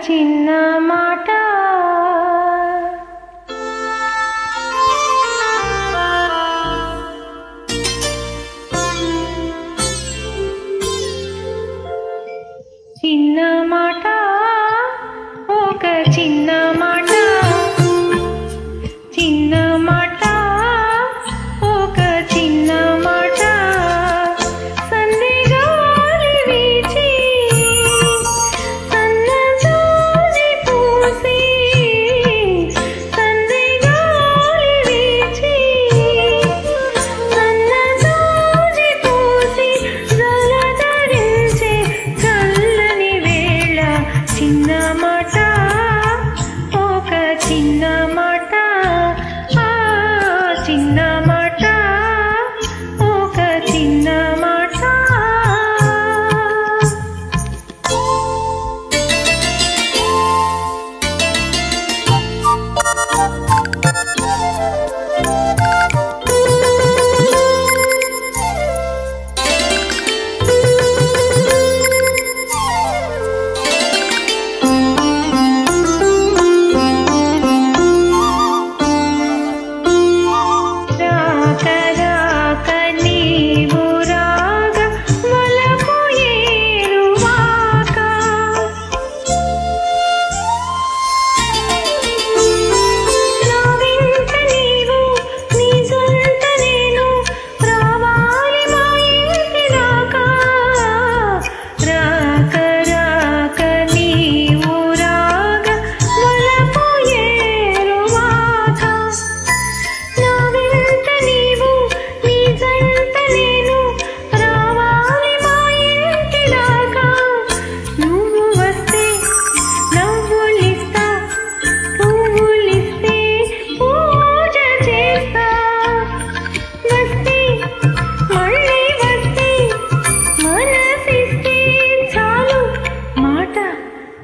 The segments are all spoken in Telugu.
చిన్న మాట చిన్న మాట ఒక చిన్న మాట చిన్న మాట ఒక చిన్న మాట సందెగాలి వీచి సన్నజాజి పూసి సందెగాలి వీచి సన్నజాజి పూసి జలధరించే చల్లని వేళ చిన్న మాట ఒక చిన్న మాట చిన్న మాట ఒక చిన్న మాట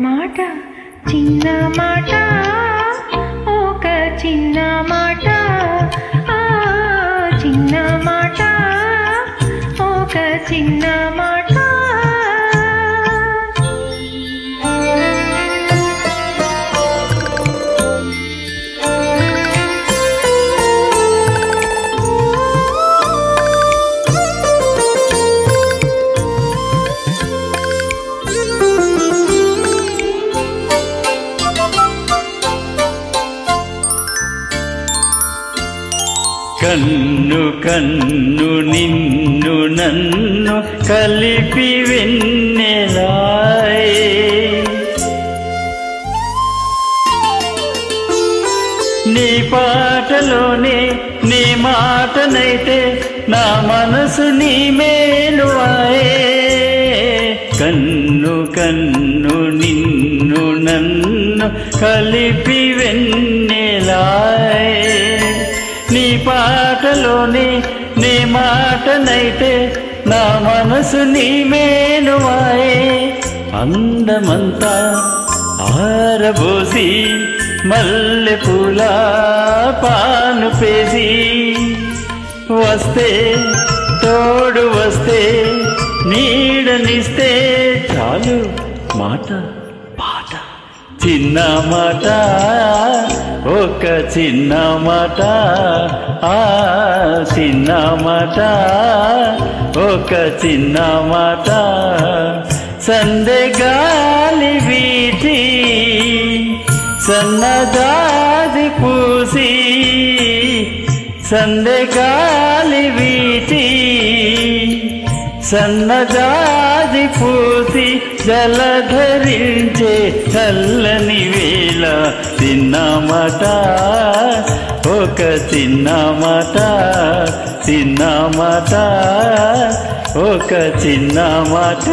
మాట చిన్న మాట ఒక చిన్న మాట చిన్న మాట ఒక చిన్న మాట కన్ను కన్ను నిన్ను నన్ను కలిపి వెన్నెలాయే నీ పాటలోనే నీ మాటనైతే నా మనసు నీ మేలువాయే కన్ను కన్ను నిన్ను నన్ను కలిపి వెన్నెలాయే నీ పాటలోనే నీ మాటనైతే నా మనసు నీ మేలువాయే అందమంతా ఆరబోసి మల్లె పూల పాను పేసి వస్తే తోడు వస్తే నీడనిస్తే చాలు మాట పాట చిన్న మాట ఒక చిన్న మాట చిన్న మాట ఒక చిన్న మాట సందెగాలి వీచి సన్నజాజి పూసి సందెగాలి వీచి సన్నజాజి పూసి జలధరించే చల్లని వేళ చిన్న మాట ఒక చిన్న మాట చిన్న మాట ఒక చిన్న మాట